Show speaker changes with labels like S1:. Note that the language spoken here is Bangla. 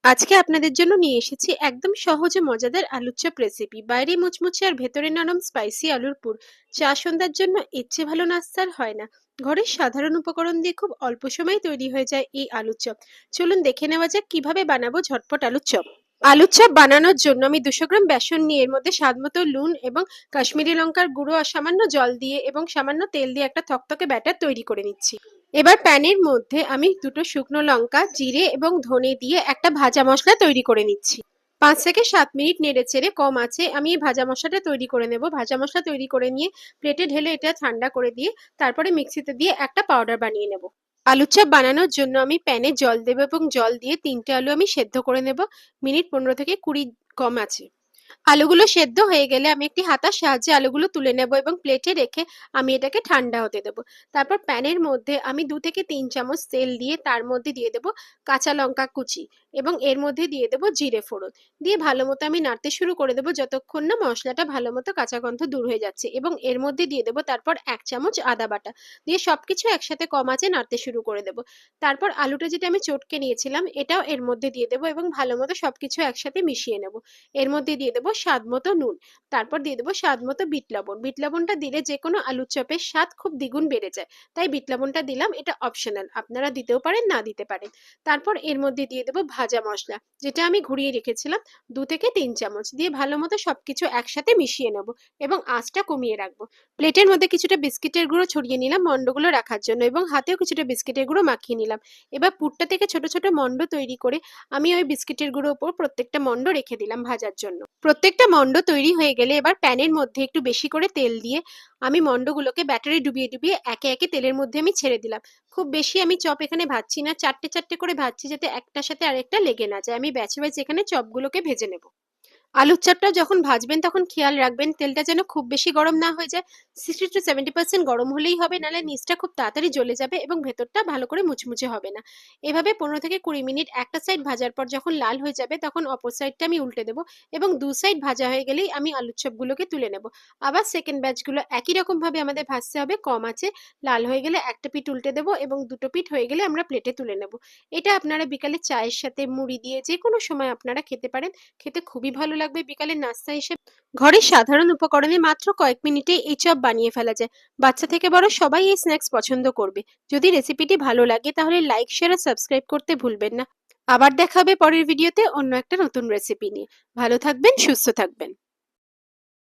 S1: আজকে আপনাদের জন্য নিয়ে এসেছি একদম সহজ ও মজাদার আলুর চপ রেসিপি। বাইরে মুচমুচে আর ভেতরে নরম স্পাইসি আলুর পুর। চা সন্ধ্যার জন্য এর চেয়ে ভালো নাস্তা আর হয় না। ঘরের সাধারণ উপকরণ দিয়ে খুব অল্প সময়ে তৈরি হয়ে যায় এই আলুর চপ। চলুন দেখে নেওয়া যাক কিভাবে বানাবো ঝটপট আলুর চপ। আলুর চপ বানানোর জন্য আমি 200 গ্রাম বেসন নিয়ে এর মধ্যে স্বাদ মতো নুন এবং কাশ্মীরি লঙ্কার গুঁড়ো আর সামান্য জল দিয়ে এবং সামান্য তেল দিয়ে একটা থকথকে ব্যাটার তৈরি করে নিচ্ছি। এবার প্যানের মধ্যে আমি দুটো শুকনো লঙ্কা, জিরে এবং ধনে দিয়ে একটা ভাজা মশলা তৈরি করে নিচ্ছি। 5 থেকে 7 মিনিট নেড়ে চেড়ে কম আছে আমি এই ভাজা মশলাটা তৈরি করে নেব। ভাজা মশলা তৈরি করে নিয়ে প্লেটে ঢেলে এটা ঠান্ডা করে দিয়ে তারপরে মিক্সিতে দিয়ে একটা পাউডার বানিয়ে নেব। আলুর চপ বানানোর জন্য আমি প্যানে জল দেবো এবং জল দিয়ে 3টে আলু আমি সেদ্ধ করে নেব। মিনিট 15 থেকে 20 কম আছে। আলুগুলো সেদ্ধ হয়ে গেলে আমি একটি হাতার সাহায্যে আলুগুলো তুলে নেব এবং প্লেটে রেখে আমি এটাকে ঠান্ডা হতে দেব। তারপর প্যানের মধ্যে আমি 2 থেকে 3 চামচ তেল দিয়ে তার মধ্যে দিয়ে দেব কাঁচা লঙ্কা কুচি এবং এর মধ্যে দিয়ে দেব জিরে ফোড়ন। দিয়ে ভালো মতো আমি নাড়তে শুরু করে দেবো যতক্ষণ না মশলাটা ভালো মতো কাঁচা গন্ধ দূর হয়ে যাচ্ছে, এবং এর মধ্যে দিয়ে দেবো তারপর 1 চামচ আদা বাটা। দিয়ে সবকিছু একসাথে কম আঁচে নাড়তে শুরু করে দেবো। তারপর আলুটা যেটা আমি চটকে নিয়েছিলাম এটাও এর মধ্যে দিয়ে দেবো এবং ভালো মতো সবকিছু একসাথে মিশিয়ে নেব। এর মধ্যে দিয়ে দেবো স্বাদ মতো নুন। তারপর দিয়ে দেবো স্বাদ মতো বিট লবণ। বিট লবণটা দিলে যে কোনো আলুর চপের স্বাদ খুব দ্বিগুণ বেড়ে যায়। তাই বিট লবণটা দিলাম, এটা অপশনাল, আপনারা দিতেও পারেন না দিতে পারেন। তারপর এর মধ্যে দিয়ে দেবো ভাজা মশলা, যেটা আমি ঘুরিয়ে রেখেছিলাম 2 থেকে 3 চামচ, দিয়ে ভালো মতো সবকিছু একসাথে মিশিয়ে নেব এবং আঁচটা কমিয়ে রাখবো। প্লেটের মধ্যে কিছুটা বিস্কিটের গুঁড়ো ছড়িয়ে নিলাম মন্ডগুলো রাখার জন্য এবং হাতেও কিছুটা বিস্কিটের গুঁড়ো মাখিয়ে নিলাম। এবার পুরটা থেকে ছোট ছোট মন্ড তৈরি করে আমি ওই বিস্কিটের গুঁড়োর উপর প্রত্যেকটা মন্ড রেখে দিলাম ভাজার জন্য। প্রত্যেকটা মন্ড তৈরি হয়ে গেলে এবার প্যানের মধ্যে একটু বেশি করে তেল দিয়ে আমি মন্ডগুলোকে ব্যাটারে ডুবিয়ে ডুবিয়ে একে একে তেলের মধ্যে আমি ছেড়ে দিলাম। খুব বেশি আমি চপ এখানে ভাজছি না, চারটে চারটে করে ভাজছি যাতে একটার সাথে আরেকটা লেগে না যায়। আমি ব্যাচ ব্যাচ এখানে চপগুলোকে ভেজে নেব। আলুর চপটা যখন ভাজবেন তখন খেয়াল রাখবেন তেলটা যেন খুব বেশি গরম না হয়ে যায়। 60 to 70% গরম হলেই হবে, নাহলে নিচটা খুব তাড়াতাড়ি জ্বলে যাবে এবং ভেতরটা ভালো করে মুচমুচে হবে না। এভাবে 15 থেকে 20 মিনিট একটা সাইড ভাজার পর যখন লাল হয়ে যাবে তখন অপর সাইডটা আমি উল্টে দেবো এবং দু সাইড ভাজা হয়ে গেলেই আমি আলুর চপগুলোকে তুলে নেব। আবার সেকেন্ড ব্যাচগুলো একই রকম ভাবে আমাদের ভাজতে হবে কম আছে। লাল হয়ে গেলে একটা পিঠ উল্টে দেবো এবং দুটো পিঠ হয়ে গেলে আমরা প্লেটে তুলে নেব। এটা আপনারা বিকালে চায়ের সাথে মুড়ি দিয়ে যে কোনো সময় আপনারা খেতে পারেন। খেতে খুবই ভালো লাগবে বিকালের নাস্তা হিসেবে। ঘরের সাধারণ উপকরণে মাত্র কয়েক মিনিটে এই চপ বানিয়ে ফেলা যায়। বাচ্চা থেকে বড় সবাই এই স্ন্যাক্স পছন্দ করবে। যদি রেসিপিটি ভালো লাগে তাহলে লাইক, শেয়ার আর সাবস্ক্রাইব করতে ভুলবেন না। আবার দেখা হবে পরের ভিডিওতে অন্য একটা নতুন রেসিপি নিয়ে। ভালো থাকবেন, সুস্থ থাকবেন।